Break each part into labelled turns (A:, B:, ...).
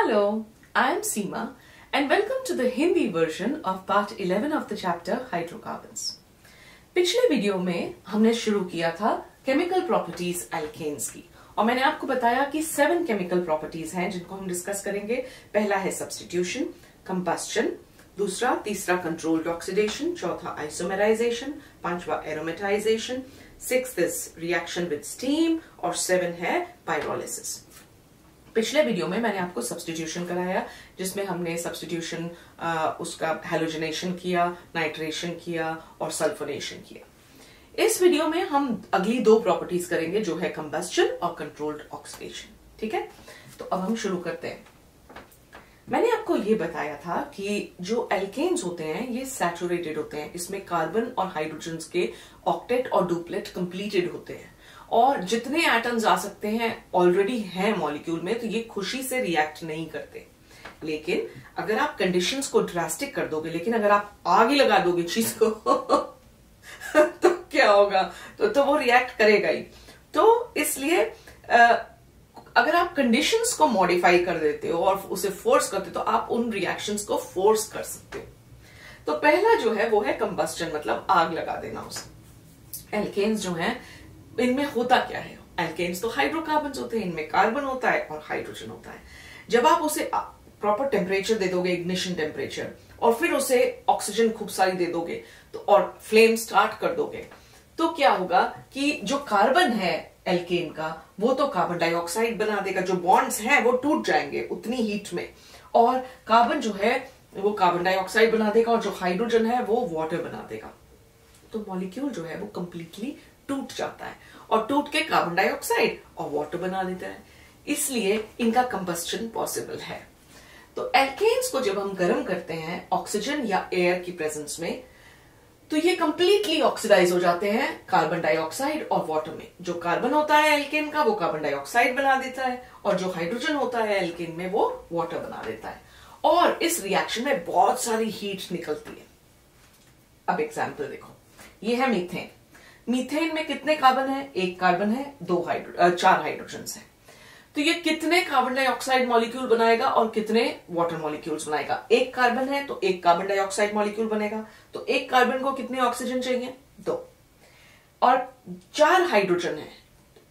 A: Hello, I am Seema and welcome to the Hindi version of part 11 of the chapter Hydrocarbons. पिछले video में हमने शुरू किया था केमिकल प्रॉपर्टीज एल्केन्स की और मैंने आपको बताया कि 7 केमिकल प्रॉपर्टीज हैं जिनको हम डिस्कस करेंगे। पहला है सब्स्टिट्यूशन, कंबस्शन, दूसरा तीसरा कंट्रोल्ड ऑक्सीडेशन, चौथा आइसोमेराइजेशन, पांचवा aromatisation, 6th is reaction with steam और 7 है पाइरोलिसिस। पिछले वीडियो में मैंने आपको सब्स्टिट्यूशन कराया जिसमें हमने सब्स्टिट्यूशन उसका हैलोजनेशन किया, नाइट्रेशन किया और सल्फोनेशन किया। इस वीडियो में हम अगली 2 प्रॉपर्टीज करेंगे जो है कंबस्शन और कंट्रोल्ड ऑक्सीडेशन। ठीक है, तो अब हम शुरू करते हैं। मैंने आपको ये बताया था कि जो एल्केन्स होते हैं ये सैचुरेटेड होते हैं, इसमें कार्बन और हाइड्रोजन के ऑक्टेट और डुप्लेट कंप्लीटेड होते हैं और जितने एटम्स आ सकते हैं ऑलरेडी हैं मॉलिक्यूल में, तो ये खुशी से रिएक्ट नहीं करते। लेकिन अगर आप कंडीशंस को ड्रास्टिक कर दोगे, लेकिन अगर आप आगे लगा दोगे चीज को तो क्या होगा? तो वो रिएक्ट करेगा ही। तो इसलिए अगर आप कंडीशंस को मॉडिफाई कर देते हो और उसे फोर्स करते हो तो आप उन रिएक्शंस को फोर्स कर सकते हो। तो पहला जो है वो है कंबस्टन, मतलब आग लगा देना उसे। एल्केन्स जो है इनमें होता क्या है? एल्केन्स तो हाइड्रोकार्बन्स होते हैं, इनमें कार्बन होता है और हाइड्रोजन होता है। जब आप उसे प्रॉपर टेम्परेचर दे दोगे, इग्निशन टेम्परेचर, और फिर उसे ऑक्सीजन खूब सारी दे दोगे तो और फ्लेम स्टार्ट कर दोगे, तो क्या होगा कि जो कार्बन है एल्केन का वो तो कार्बन डाइऑक्साइड बना देगा, जो बॉन्ड्स हैं वो टूट जाएंगे उतनी हीट में, और कार्बन जो है वो कार्बन डाइऑक्साइड बना देगा और जो हाइड्रोजन है वो वाटर बना देगा। तो मॉलिक्यूल जो है वो कंप्लीटली टूट जाता है और टूट के कार्बन डाइऑक्साइड और वाटर बना देता है। इसलिए इनका कंबस्टन पॉसिबल है। तो एल्केन्स को जब हम गर्म करते हैं ऑक्सीजन या एयर की प्रेजेंस में, तो ये कंप्लीटली ऑक्सीडाइज हो जाते हैं कार्बन डाइऑक्साइड और वाटर में। जो कार्बन होता है एल्केन का वो कार्बन डाइऑक्साइड बना देता है और जो हाइड्रोजन होता है एल्केन में वो वाटर बना देता है, और इस रिएक्शन में बहुत सारी हीट निकलती है। अब एग्जाम्पल देखो, ये है मीथेन। मीथेन में कितने कार्बन है? 1 कार्बन है, 4 हाइड्रोजन है। तो ये कितने कार्बन डाइऑक्साइड मॉलिक्यूल बनाएगा और कितने वाटर मॉलिक्यूल्स बनाएगा? 1 कार्बन है तो 1 कार्बन डाइऑक्साइड मॉलिक्यूल बनेगा। तो 1 कार्बन को कितने ऑक्सीजन चाहिए? 2। और 4 हाइड्रोजन है,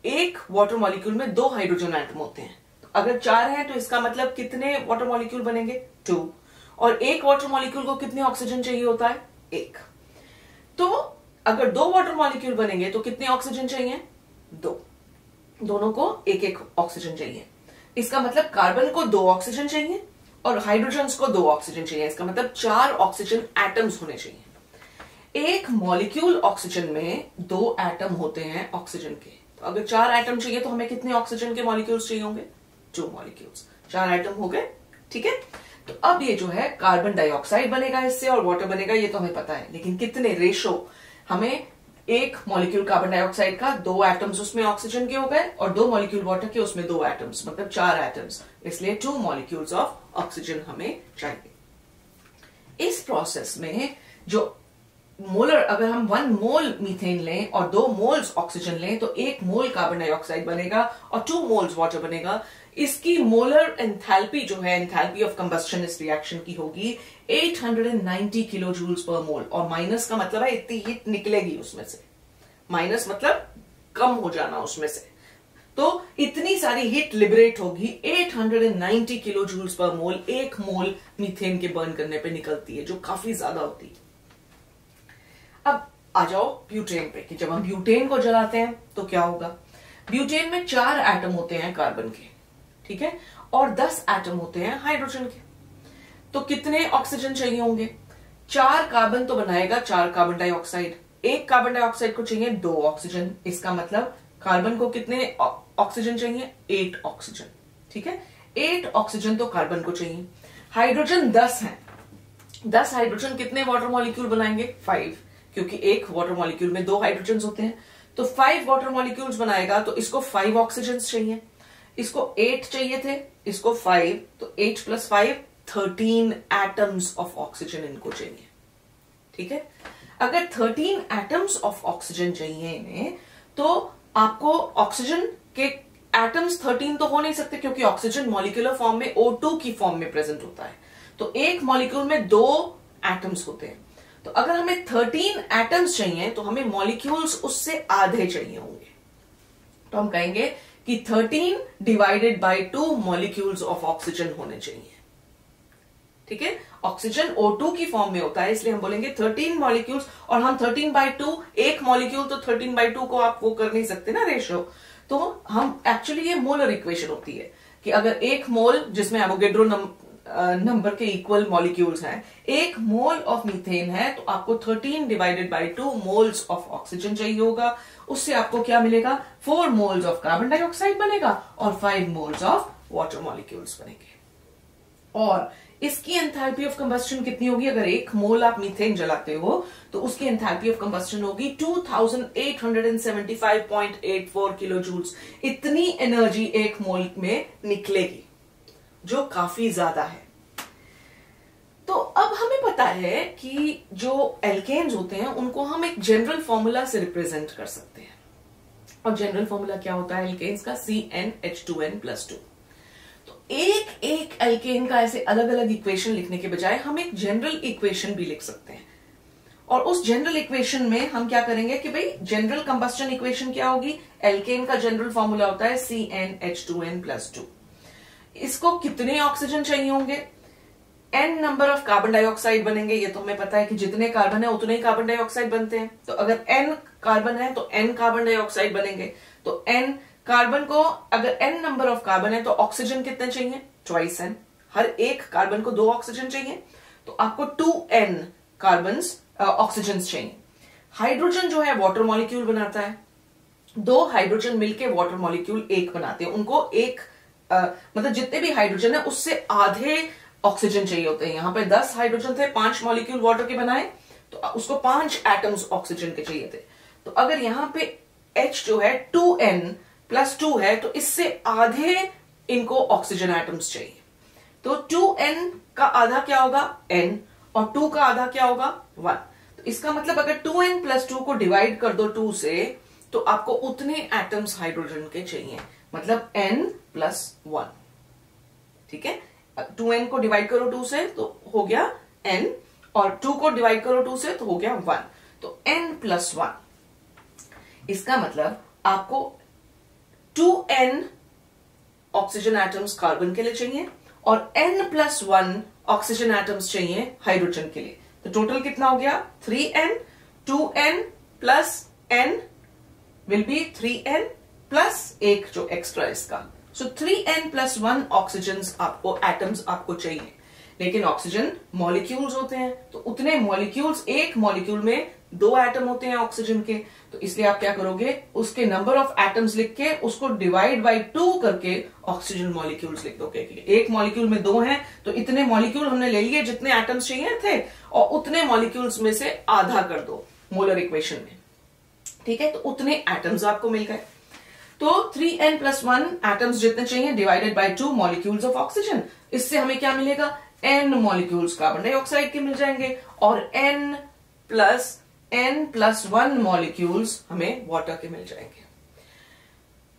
A: 1 वाटर मॉलिक्यूल में 2 हाइड्रोजन एटम होते हैं। तो अगर 4 है तो इसका मतलब कितने वाटर मॉलिक्यूल बनेंगे? 2। और 1 वाटर मॉलिक्यूल को कितने ऑक्सीजन चाहिए होता है? 1। तो अगर 2 वाटर मॉलिक्यूल बनेंगे तो कितने ऑक्सीजन चाहिए? 2। दोनों को 1-1 ऑक्सीजन चाहिए। इसका मतलब कार्बन को 2 ऑक्सीजन चाहिए और हाइड्रोजन को 2 ऑक्सीजन चाहिए। इसका मतलब 4 ऑक्सीजन एटम्स होने चाहिए। एक मॉलिक्यूल ऑक्सीजन में 2 एटम होते हैं ऑक्सीजन के। तो अगर 4 एटम चाहिए तो हमें कितने ऑक्सीजन के मॉलिक्यूल्स चाहिए होंगे? 2 मॉलिक्यूल्स। 4 एटम हो गए। ठीक है, तो अब ये जो है कार्बन डाइऑक्साइड बनेगा इससे और वाटर बनेगा, ये तो हमें पता है। लेकिन कितने रेशो? हमें 1 मॉलिक्यूल कार्बन डाइऑक्साइड का 2 एटम्स उसमें ऑक्सीजन के हो गए और 2 मॉलिक्यूल वाटर के, उसमें 2 एटम्स, मतलब 4 एटम्स। इसलिए 2 मॉलिक्यूल्स ऑफ ऑक्सीजन हमें चाहिए। इस प्रोसेस में जो मोलर, अगर हम 1 मोल मीथेन लें और 2 मोल्स ऑक्सीजन लें तो 1 मोल कार्बन डाइऑक्साइड बनेगा और 2 मोल्स वाटर बनेगा। इसकी मोलर एंथैल्पी जो है, एंथैल्पी ऑफ कंबस्शन इस रिएक्शन की होगी 890 किलो जूल्स पर मोल। और माइनस का मतलब है इतनी हीट निकलेगी उसमें से। माइनस मतलब कम हो जाना उसमें से। तो इतनी सारी हीट लिबरेट होगी, 890 किलो जूल्स पर मोल 1 मोल मीथेन के बर्न करने पे निकलती है, जो काफी ज्यादा होती है। अब आ जाओ ब्यूटेन पे कि जब हम ब्यूटेन को जलाते हैं तो क्या होगा? ब्यूटेन में 4 एटम होते हैं कार्बन के, ठीक है, और 10 एटम होते हैं हाइड्रोजन के। तो कितने ऑक्सीजन चाहिए होंगे? 4 कार्बन तो बनाएगा 4 कार्बन डाइऑक्साइड, 1 कार्बन डाइऑक्साइड को चाहिए 2 ऑक्सीजन। इसका मतलब कार्बन को कितने ऑक्सीजन चाहिए? 8 ऑक्सीजन। ठीक है, 8 ऑक्सीजन तो कार्बन को चाहिए। हाइड्रोजन 10 है, 10 हाइड्रोजन कितने वाटर मॉलिक्यूल बनाएंगे? 5, क्योंकि 1 वाटर मॉलिक्यूल में 2 हाइड्रोजन होते हैं। तो 5 वाटर मॉलिक्यूल्स बनाएगा तो इसको 5 ऑक्सीजन चाहिए। इसको 8 चाहिए थे, इसको 5, तो 8 + 5 13 एटम्स ऑफ ऑक्सीजन इनको चाहिए। ठीक है, अगर 13 एटम्स ऑफ ऑक्सीजन चाहिए इन्हें, तो आपको ऑक्सीजन के एटम्स 13 तो हो नहीं सकते क्योंकि ऑक्सीजन मॉलिक्यूलर फॉर्म में O2 की फॉर्म में प्रेजेंट होता है, तो एक मॉलिक्यूल में 2 एटम्स होते हैं। तो अगर हमें 13 एटम्स चाहिए तो हमें मॉलिक्यूल्स उससे आधे चाहिए होंगे, तो हम कहेंगे कि 13 divided by 2 molecules of oxygen होने चाहिए। ठीक है, ऑक्सीजन O2 की फॉर्म में होता है, इसलिए हम बोलेंगे 13 मॉलिक्यूल्स, और हम 13/2 एक मॉलिक्यूल, तो 13/2 को आप वो कर नहीं सकते ना रेशियो, तो हम एक्चुअली ये मोलर इक्वेशन होती है कि अगर एक मोल जिसमें एवोगेड्रो नंबर के इक्वल मॉलिक्यूल्स हैं, एक मोल ऑफ मीथेन है, तो आपको 13 divided by 2 moles of oxygen चाहिए होगा। उससे आपको क्या मिलेगा, 4 मोल्स ऑफ कार्बन डाइऑक्साइड बनेगा और 5 मोल्स ऑफ वाटर मॉलिक्यूल्स बनेंगे। और इसकी एंथैल्पी ऑफ कंबस्टन कितनी होगी, अगर एक मोल आप मीथेन जलाते हो तो उसकी एंथैल्पी ऑफ कंबस्टन होगी 2875.84 किलो जूल्स। इतनी एनर्जी एक मोल में निकलेगी, जो काफी ज्यादा है। तो अब हमें पता है कि जो एल्केन्स होते हैं उनको हम एक जनरल फॉर्मूला से रिप्रेजेंट कर सकते हैं, और जनरल फॉर्मूला क्या होता है एल्केन्स का, CnH2n+2। तो एक एक एल्केन का ऐसे अलग अलग इक्वेशन लिखने के बजाय हम एक जनरल इक्वेशन भी लिख सकते हैं, और उस जनरल इक्वेशन में हम क्या करेंगे कि भाई जनरल कंबस्टन इक्वेशन क्या होगी, एल्केन का जनरल फॉर्मूला होता है CnH2n+2। इसको कितने ऑक्सीजन चाहिए होंगे, n number of carbon dioxide बनेंगे, ये तो हमें पता है कि जितने कार्बन है उतने ही कार्बन डाइऑक्साइड बनते हैं। तो अगर n कार्बन है तो n कार्बन डाइऑक्साइड बनेंगे, तो n कार्बन को अगर n नंबर ऑफ कार्बन है तो ऑक्सीजन कितने चाहिए, ट्वाइस n, हर एक कार्बन को 2 ऑक्सीजन चाहिए, तो आपको 2n कार्बन ऑक्सीजन चाहिए। हाइड्रोजन जो है वाटर मॉलिक्यूल बनाता है, 2 हाइड्रोजन मिलके वाटर मॉलिक्यूल एक बनाते हैं, उनको एक मतलब जितने भी हाइड्रोजन है उससे आधे ऑक्सीजन चाहिए होते हैं। यहां पे 10 हाइड्रोजन थे, 5 मॉलिक्यूल वाटर के बनाए, तो उसको 5 एटम्स ऑक्सीजन के चाहिए थे। तो अगर यहां पे H जो है 2n+2 है, तो इससे आधे इनको ऑक्सीजन एटम्स चाहिए। तो 2n का आधा क्या होगा, n, और 2 का आधा क्या होगा, 1। तो इसका मतलब अगर 2n+2 को डिवाइड कर दो 2 से, तो आपको उतने एटम्स हाइड्रोजन के चाहिए, मतलब n+1। ठीक है, 2n को डिवाइड करो 2 से तो हो गया n, और 2 को डिवाइड करो 2 से तो हो गया 1, तो n+1। इसका मतलब आपको 2n ऑक्सीजन एटम्स कार्बन के लिए चाहिए और n+1 ऑक्सीजन एटम्स चाहिए हाइड्रोजन के लिए। तो टोटल कितना हो गया, 3n, 2n plus n will be 3n plus एक जो एक्स्ट्रा इसका, सो 3n+1 ऑक्सीजन आपको एटम्स आपको चाहिए। लेकिन ऑक्सीजन मॉलिक्यूल्स होते हैं, तो उतने मॉलिक्यूल्स, एक मॉलिक्यूल में 2 एटम होते हैं ऑक्सीजन के, तो इसलिए आप क्या करोगे, उसके नंबर ऑफ एटम्स लिख के उसको डिवाइड बाय 2 करके ऑक्सीजन मॉलिक्यूल्स लिख दोगे। एक मॉलिक्यूल में 2 हैं, तो इतने मॉलिक्यूल हमने ले लिए जितने एटम्स चाहिए थे, और उतने मॉलिक्यूल्स में से आधा कर दो मोलर इक्वेशन में। ठीक है, तो उतने एटम्स आपको मिल गए। तो 3n+1 एटम्स जितने चाहिए divided by 2 molecules of oxygen, इससे हमें क्या मिलेगा, n मॉलिक्यूल्स कार्बन डाइऑक्साइड के मिल जाएंगे, और n+1 मॉलिक्यूल्स हमें वाटर के मिल जाएंगे।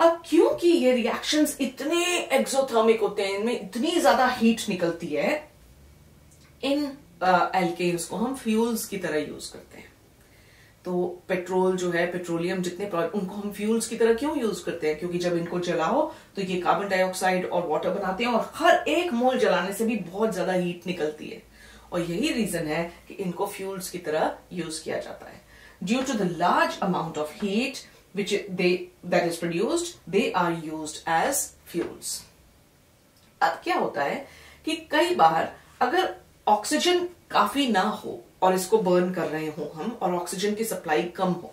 A: अब क्योंकि ये रिएक्शंस इतने एक्सोथर्मिक होते हैं, इनमें इतनी ज्यादा हीट निकलती है, इन एल्केन्स को हम फ्यूल्स की तरह यूज करते हैं। तो पेट्रोल जो है, पेट्रोलियम जितने उनको हम फ्यूल्स की तरह क्यों यूज करते हैं, क्योंकि जब इनको जलाओ तो ये कार्बन डाइऑक्साइड और वाटर बनाते हैं, और हर एक मोल जलाने से भी बहुत ज्यादा हीट निकलती है, और यही रीजन है कि इनको फ्यूल्स की तरह यूज किया जाता है। Due to the large amount of heat which that is produced, they are used as fuels. अब क्या होता है कि कई बार अगर ऑक्सीजन काफी ना हो और इसको बर्न कर रहे हो हम, और ऑक्सीजन की सप्लाई कम हो,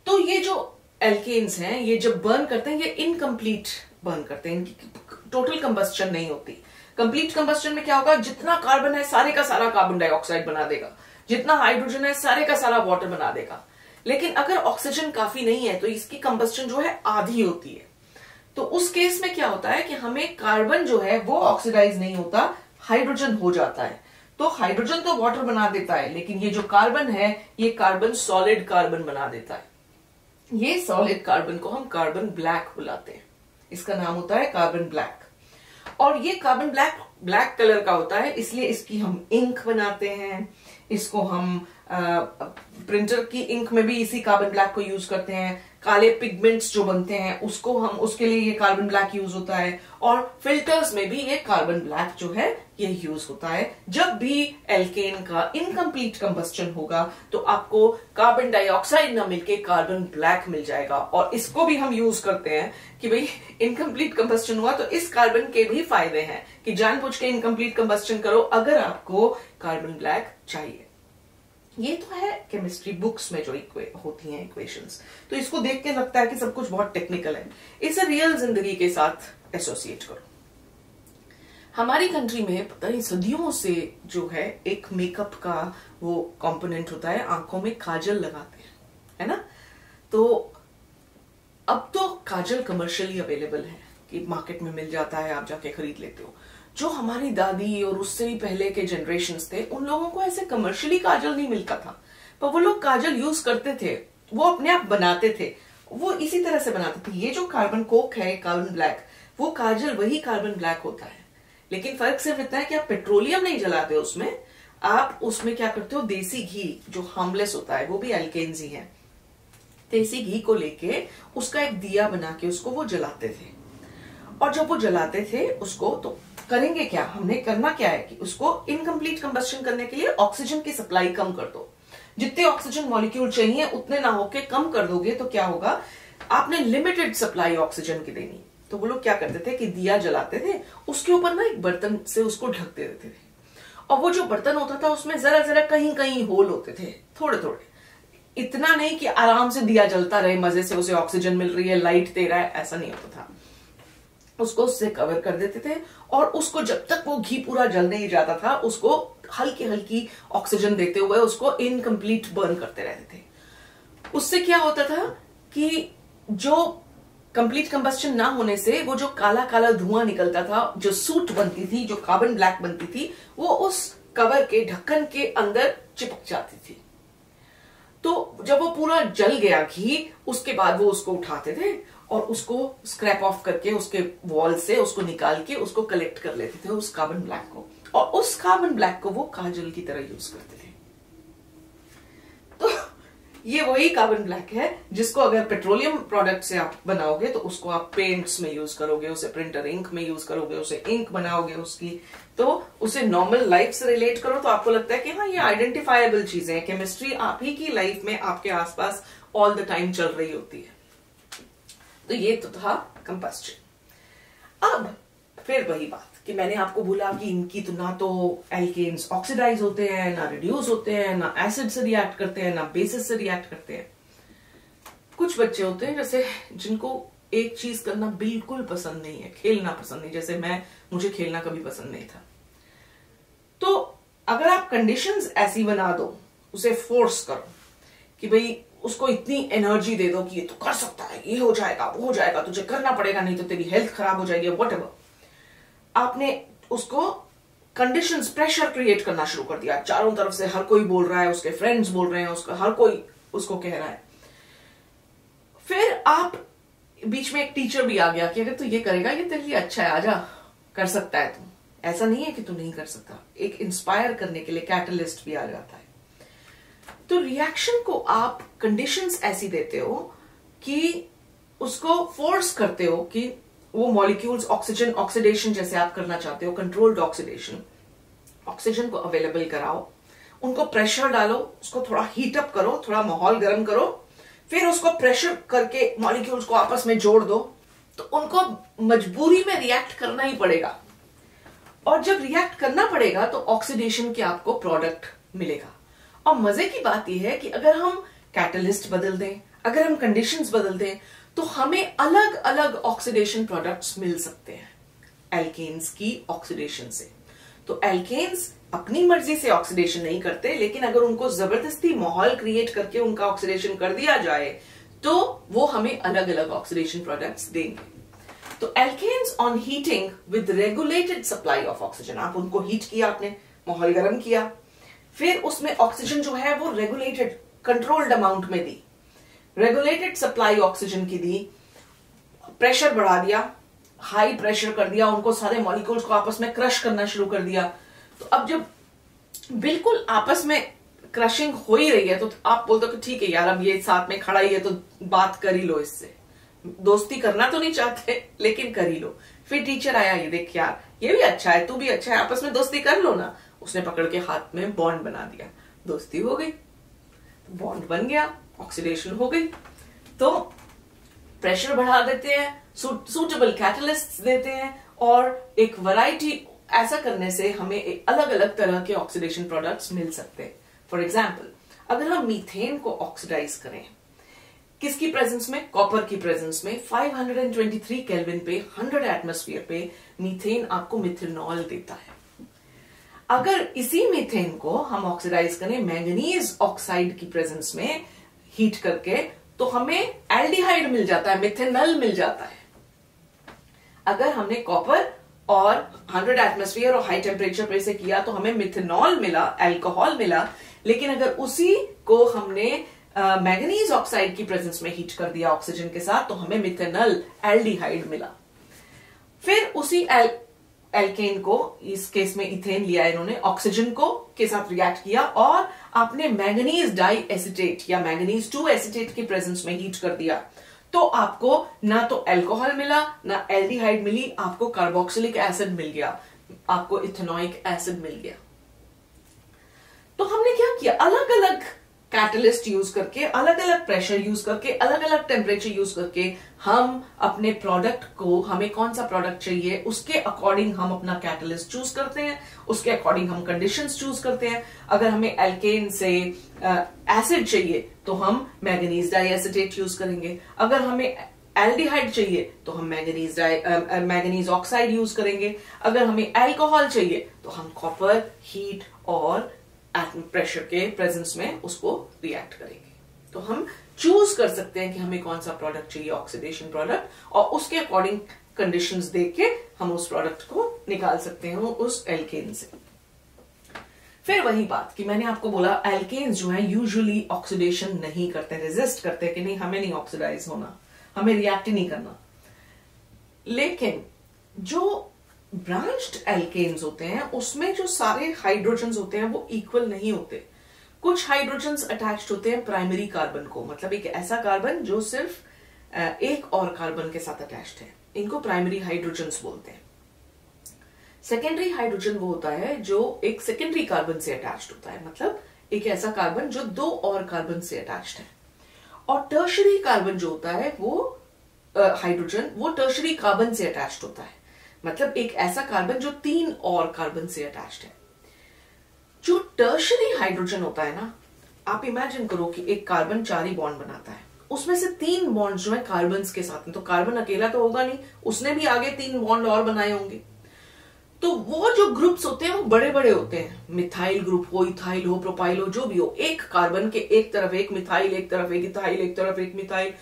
A: तो ये जो एल्केन्स हैं ये जब बर्न करते हैं ये इनकम्प्लीट बर्न करते हैं, इनकी टोटल कंबस्टन नहीं होती। कंप्लीट कंबस्टन में क्या होगा, जितना कार्बन है सारे का सारा कार्बन डाइऑक्साइड बना देगा, जितना हाइड्रोजन है सारे का सारा वाटर बना देगा। लेकिन अगर ऑक्सीजन काफी नहीं है तो इसकी कंबस्टन जो है आधी होती है। तो उस केस में क्या होता है कि हमें कार्बन जो है वो ऑक्सीडाइज नहीं होता, हाइड्रोजन हो जाता है। तो हाइड्रोजन तो वाटर बना देता है, लेकिन ये जो कार्बन है ये कार्बन सॉलिड कार्बन बना देता है। ये सॉलिड कार्बन को हम कार्बन ब्लैक बुलाते हैं। इसका नाम होता है कार्बन ब्लैक। और ये कार्बन ब्लैक ब्लैक कलर का होता है, इसलिए इसकी हम इंक बनाते हैं। इसको हम प्रिंटर की इंक में भी इसी कार्बन ब्लैक को यूज करते हैं। काले पिगमेंट्स जो बनते हैं उसको हम, उसके लिए ये कार्बन ब्लैक यूज होता है। और फिल्टर्स में भी ये कार्बन ब्लैक जो है ये यूज होता है। जब भी एल्केन का इनकम्प्लीट कंबस्टन होगा तो आपको कार्बन डाइऑक्साइड ना मिलके कार्बन ब्लैक मिल जाएगा। और इसको भी हम यूज करते हैं कि भाई इनकम्प्लीट कंबस्टन हुआ तो इस कार्बन के भी फायदे हैं कि जानबूझ के इनकम्प्लीट कंबस्टन करो अगर आपको कार्बन ब्लैक चाहिए। ये तो है केमिस्ट्री बुक्स में जो होती हैं इक्वेशंस। तो इसको देख के लगता है कि सब कुछ बहुत टेक्निकल है, इसे रियल जिंदगी के साथ एसोसिएट करो। हमारी कंट्री में पता नहीं सदियों से जो है एक मेकअप का वो कंपोनेंट होता है, आंखों में काजल लगाते हैं, है ना। तो अब तो काजल कमर्शियली अवेलेबल है कि मार्केट में मिल जाता है, आप जाके खरीद लेते हो। जो हमारी दादी और उससे भी पहले के जनरेशन्स थे उन लोगों को ऐसे कमर्शियली काजल नहीं मिलता था, पर वो लोग काजल यूज करते थे, वो अपने आप बनाते थे, वो इसी तरह से बनाते थे। ये जो कार्बन कोक है, कार्बन ब्लैक, वो काजल वही कार्बन ब्लैक होता है, लेकिन फर्क सिर्फ इतना है कि आप पेट्रोलियम नहीं जलाते उसमें, आप उसमें क्या करते हो, देसी घी जो हार्मलेस होता है, वो भी एल्केन्स ही है, देसी घी को लेके उसका एक दिया बना के उसको वो जलाते थे। और जब वो जलाते थे उसको, तो करेंगे क्या, हमने करना क्या है कि उसको इनकम्प्लीट कंबस्शन करने के लिए ऑक्सीजन की सप्लाई कम कर दो। जितने ऑक्सीजन मॉलिक्यूल चाहिए उतने ना होके कम कर दोगे तो क्या होगा, आपने लिमिटेड सप्लाई ऑक्सीजन की देनी। तो वो लोग क्या करते थे कि दिया जलाते थे, उसके ऊपर ना एक बर्तन से उसको ढक देते थे, और वो जो बर्तन होता था उसमें जरा जरा कहीं कहीं होल होते थे, थोड़े थोड़े, इतना नहीं कि आराम से दिया जलता रहे, मजे से उसे ऑक्सीजन मिल रही है, लाइट दे रहा है, ऐसा नहीं होता था। उसको उससे कवर कर देते थे और उसको जब तक वो घी पूरा जल नहीं जाता था उसको हल्की हल्की ऑक्सीजन देते हुए उसको इनकम्प्लीट बर्न करते रहते थे। उससे क्या होता था कि जो कंप्लीट कंबस्टन ना होने से वो जो काला काला धुआं निकलता था, जो सूट बनती थी, जो कार्बन ब्लैक बनती थी, वो उस कवर के ढक्कन के अंदर चिपक जाती थी। तो जब वो पूरा जल गया घी, उसके बाद वो उसको उठाते थे और उसको स्क्रैप ऑफ करके उसके वॉल से उसको निकाल के उसको कलेक्ट कर लेते थे उस कार्बन ब्लैक को, और उस कार्बन ब्लैक को वो काजल की तरह यूज करते थे। तो ये वही कार्बन ब्लैक है जिसको अगर पेट्रोलियम प्रोडक्ट से आप बनाओगे तो उसको आप पेंट्स में यूज करोगे, उसे प्रिंटर इंक में यूज करोगे, उसे इंक बनाओगे उसकी, तो उसे नॉर्मल लाइफ से रिलेट करो तो आपको लगता है कि हाँ ये आइडेंटिफाइबल चीजें हैं। केमिस्ट्री आप ही की लाइफ में आपके आसपास ऑल द टाइम चल रही होती है। तो ये तो था कंबस्टन। अब फिर वही बात कि मैंने आपको बोला कि इनकी तो ना तो एल्केन्स ऑक्सीडाइज होते हैं, ना रिड्यूस होते हैं, ना एसिड से रिएक्ट करते हैं, ना बेसिस से रिएक्ट करते हैं। कुछ बच्चे होते हैं जैसे जिनको एक चीज करना बिल्कुल पसंद नहीं है, खेलना पसंद नहीं, जैसे मुझे खेलना कभी पसंद नहीं था। तो अगर आप कंडीशंस ऐसी बना दो, उसे फोर्स करो कि भाई उसको इतनी एनर्जी दे दो कि ये तो कर सकता है, ये हो जाएगा, वो हो जाएगा, तुझे करना पड़ेगा, नहीं तो तेरी हेल्थ खराब हो जाएगी, व्हाटएवर। आपने उसको कंडीशंस, प्रेशर क्रिएट करना शुरू कर दिया, चारों तरफ से हर कोई बोल रहा है, उसके फ्रेंड्स बोल रहे हैं, उसका हर कोई उसको कह रहा है। फिर आप बीच में एक टीचर भी आ गया कि अगर तू ये करेगा ये तेरे लिए अच्छा है, आजा, कर सकता है तू, ऐसा नहीं है कि तू नहीं कर सकता। एक इंस्पायर करने के लिए कैटलिस्ट भी आ जाता है। तो रिएक्शन को आप कंडीशंस ऐसी देते हो कि उसको फोर्स करते हो कि वो मॉलिक्यूल्स ऑक्सीजन ऑक्सीडेशन जैसे आप करना चाहते हो, कंट्रोल्ड ऑक्सीडेशन, ऑक्सीजन को अवेलेबल कराओ, उनको प्रेशर डालो, उसको थोड़ा हीट अप करो, थोड़ा माहौल गर्म करो, फिर उसको प्रेशर करके मॉलिक्यूल्स को आपस में जोड़ दो, तो उनको मजबूरी में रिएक्ट करना ही पड़ेगा। और जब रिएक्ट करना पड़ेगा तो ऑक्सीडेशन के आपको प्रोडक्ट मिलेगा। और मजे की बात यह है कि अगर हम कैटलिस्ट बदल दें, अगर हम कंडीशंस बदल दें, तो हमें अलग अलग ऑक्सीडेशन प्रोडक्ट्स मिल सकते हैं एल्केन्स की ऑक्सीडेशन से। तो एल्केन्स अपनी मर्जी से ऑक्सीडेशन नहीं करते, लेकिन अगर उनको जबरदस्ती माहौल क्रिएट करके उनका ऑक्सीडेशन कर दिया जाए तो वो हमें अलग अलग ऑक्सीडेशन प्रोडक्ट्स देंगे। तो alkanes on heating with regulated supply of oxygen, आप उनको हीट किया, आपने माहौल गर्म किया, फिर उसमें ऑक्सीजन जो है वो रेगुलेटेड कंट्रोल्ड अमाउंट में दी, रेगुलेटेड सप्लाई ऑक्सीजन की दी, प्रेशर बढ़ा दिया, हाई प्रेशर कर दिया, उनको सारे मॉलिक्यूल्स को आपस में क्रश करना शुरू कर दिया। तो अब जब बिल्कुल आपस में क्रशिंग हो ही रही है तो आप बोलते हो कि ठीक है यार, अब ये साथ में खड़ा ही है तो बात कर ही लो इससे। दोस्ती करना तो नहीं चाहते लेकिन कर ही लो। फिर टीचर आया, ये देख यार ये भी अच्छा है, तू भी अच्छा है, आपस में दोस्ती कर लो ना। उसने पकड़ के हाथ में बॉन्ड बना दिया, दोस्ती हो गई, बॉन्ड बन गया, ऑक्सीडेशन हो गई। तो प्रेशर बढ़ा देते हैं, सूटेबल कैटलिस्ट देते हैं, और एक वैरायटी ऐसा करने से हमें अलग अलग तरह के ऑक्सीडेशन प्रोडक्ट्स मिल सकते हैं। फॉर एग्जाम्पल, अगर हम मीथेन को ऑक्सीडाइज करें, किसकी प्रेजेंस में? कॉपर की प्रेजेंस में 523 केल्विन पे 100 एटमॉस्फेयर पे मीथेन आपको मिथेनॉल देता है। अगर इसी मीथेन को हम ऑक्सीडाइज करें मैंगनीज ऑक्साइड की प्रेजेंस में हीट करके, तो हमें एल्डिहाइड मिल जाता है, मिथेनॉल मिल जाता है। अगर हमने कॉपर और 100 एटमॉस्फेयर और हाई टेम्परेचर पे से किया तो हमें मिथेनॉल मिला, अल्कोहल मिला। लेकिन अगर उसी को हमने मैंगनीज ऑक्साइड की प्रेजेंस में हीट कर दिया ऑक्सीजन के साथ, तो हमें मिथेनॉल एल्डिहाइड मिला। फिर उसी एल्केन को, इस केस में इथेन लिया इन्होंने, ऑक्सीजन को के साथ रिएक्ट किया और आपने मैंगनीज डाई एसिटेट या मैंगनीज 2 एसिटेट की प्रेजेंस में हीट कर दिया, तो आपको ना तो अल्कोहल मिला ना एल्डिहाइड मिली, आपको कार्बोक्सिलिक एसिड मिल गया, आपको इथेनोइक एसिड मिल गया। तो हमने क्या किया, अलग अलग कैटलिस्ट यूज करके, अलग अलग प्रेशर यूज करके, अलग अलग टेम्परेचर यूज करके हम अपने प्रोडक्ट को, हमें कौन सा प्रोडक्ट चाहिए उसके अकॉर्डिंग हम अपना कैटलिस्ट चूज करते हैं, उसके अकॉर्डिंग हम कंडीशंस चूज करते हैं। अगर हमें एल्केन से एसिड चाहिए तो हम मैंगनीज डाइएसिटेट यूज करेंगे, अगर हमें एल्डिहाइड चाहिए तो हम मैंगनीज ऑक्साइड यूज करेंगे, अगर हमें अल्कोहल चाहिए तो हम कॉपर, हीट और एटम प्रेशर के प्रेजेंस में उसको रिएक्ट करेंगे। तो हम चूज कर सकते हैं कि हमें कौन सा प्रोडक्ट चाहिए, ऑक्सीडेशन प्रोडक्ट, और उसके अकॉर्डिंग कंडीशंस देख के हम उस प्रोडक्ट को निकाल सकते हैं उस एल्केन से। फिर वही बात कि मैंने आपको बोला, एल्केन्स जो है यूजुअली ऑक्सीडेशन नहीं करते, रेजिस्ट करते कि नहीं हमें नहीं ऑक्सीडाइज होना, हमें रिएक्ट ही नहीं करना। लेकिन जो ब्रांच्ड एल्केन्स होते हैं उसमें जो सारे हाइड्रोजन्स होते हैं वो इक्वल नहीं होते। कुछ हाइड्रोजन्स अटैच्ड होते हैं प्राइमरी कार्बन को, मतलब एक ऐसा कार्बन जो सिर्फ एक और कार्बन के साथ अटैच्ड है, इनको प्राइमरी हाइड्रोजन्स बोलते हैं। सेकेंडरी हाइड्रोजन वो होता है जो एक सेकेंडरी कार्बन से अटैच्ड होता है, मतलब एक ऐसा कार्बन जो 2 और कार्बन से अटैच्ड है। और टर्शरी कार्बन जो होता है वो हाइड्रोजन, वो टर्शरी कार्बन से अटैच्ड होता है, मतलब एक ऐसा कार्बन जो 3 और कार्बन से अटैच्ड है। जो टर्शरी हाइड्रोजन होता है ना, आप इमेजिन करो कि एक कार्बन 4 ही बॉन्ड बनाता है, उसमें से 3 बॉन्ड जो है कार्बन के साथ में, तो कार्बन अकेला तो होगा नहीं, उसने भी आगे 3 बॉन्ड और बनाए होंगे। तो वो जो ग्रुप्स होते हैं वो बड़े बड़े होते हैं, मिथाइल ग्रुप हो, इथाइल हो, प्रोपाइल हो, जो भी हो, एक कार्बन के एक तरफ एक मिथाइल, एक तरफ एक इथाइल, एक तरफ एक मिथाइल,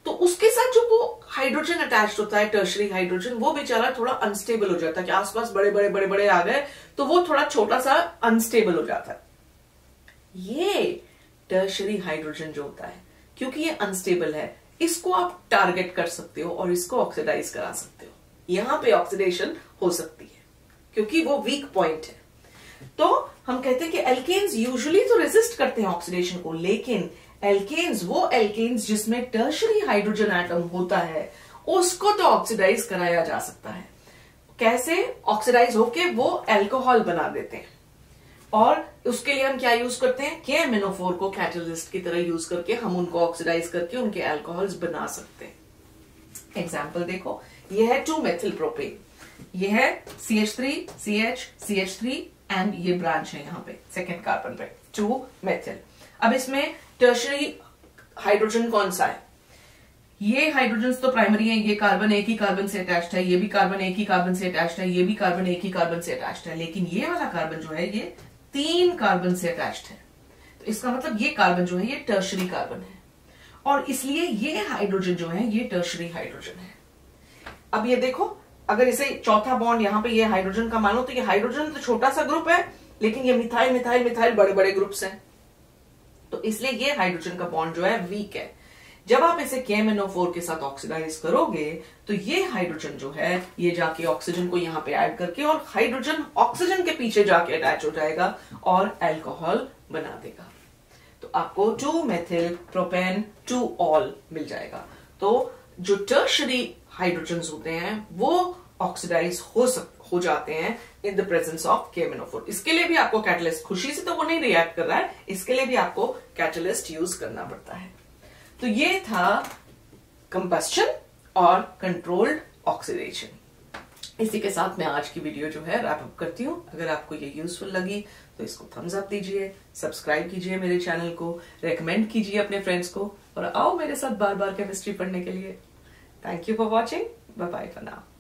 A: तो उसके साथ जो वो हाइड्रोजन अटैच्ड होता है टर्शरी हाइड्रोजन, वो बेचारा थोड़ा अनस्टेबल हो जाता है कि आसपास बड़े बड़े बड़े बड़े आ गए तो वो थोड़ा छोटा सा अनस्टेबल हो जाता है। ये टर्शरी हाइड्रोजन जो होता है, क्योंकि ये अनस्टेबल है, इसको आप टारगेट कर सकते हो और इसको ऑक्सीडाइज करा सकते हो, यहां पे ऑक्सीडेशन हो सकती है क्योंकि वो वीक पॉइंट है। तो हम कहते हैं कि एल्केन्स यूजुअली तो रेजिस्ट करते हैं ऑक्सीडेशन को, लेकिन एल्केन्स, वो एल्केन्स जिसमें टर्शरी हाइड्रोजन एटम होता है, उसको तो ऑक्सीडाइज कराया जा सकता है। कैसे? ऑक्सीडाइज होके वो अल्कोहल बना देते हैं, और उसके लिए हम क्या यूज करते हैं, KMnO4 को कैटलिस्ट की तरह यूज करके हम उनको ऑक्सीडाइज करके उनके अल्कोहल्स बना सकते हैं। एग्जाम्पल देखो, ये है 2-मेथिल प्रोपेन, ये है CH3, CH, CH3 एंड ये ब्रांच है यहाँ पे सेकेंड कार्बन पे 2-मेथिल। अब इसमें टर्शरी हाइड्रोजन कौन सा है? ये हाइड्रोजन तो प्राइमरी है, ये कार्बन एक ही कार्बन से अटैच्ड है, ये भी कार्बन एक ही कार्बन से अटैच्ड है, ये भी कार्बन एक ही कार्बन से अटैच्ड है, लेकिन ये वाला कार्बन जो है ये 3 कार्बन से अटैच्ड है। तो इसका मतलब ये कार्बन जो है ये टर्शरी कार्बन है, और इसलिए ये हाइड्रोजन जो है ये टर्शरी हाइड्रोजन है। अब ये देखो, अगर इसे चौथा बॉन्ड यहाँ पे ये हाइड्रोजन का मानो तो ये हाइड्रोजन तो छोटा सा ग्रुप है, लेकिन ये मिथाइल मिथाइल मिथाइल बड़े बड़े ग्रुप्स हैं, तो इसलिए ये हाइड्रोजन का बॉन्ड जो है वीक है। जब आप इसे KMnO4 के साथ ऑक्सीडाइज करोगे तो ये हाइड्रोजन जो है ये जाके ऑक्सीजन को यहाँ पे ऐड करके और हाइड्रोजन ऑक्सीजन के पीछे जाके अटैच हो जाएगा और अल्कोहल बना देगा। तो आपको 2 मेथिल प्रोपेन 2 ऑल मिल जाएगा। तो जो टर्शरी हाइड्रोजन्स होते हैं वो ऑक्सीडाइज हो जाते हैं in the presence of KMnO4। इसके लिए भी आपको कैटलिस्ट, खुशी से तो वो नहीं रिएक्ट कर रहा है, इसके लिए भी आपको कैटलिस्ट यूज करना पड़ता है। तो ये था कंबस्शन और कंट्रोल्ड ऑक्सीडेशन। इसी के साथ मैं आज की वीडियो जो है रैप अप करती हूँ। अगर आपको ये यूजफुल लगी तो इसको थम्स अप दीजिए, सब्सक्राइब कीजिए मेरे चैनल को, रेकमेंड कीजिए अपने फ्रेंड्स को और आओ मेरे साथ बार बार केमिस्ट्री पढ़ने के लिए। Thank you for watching. Bye bye for now.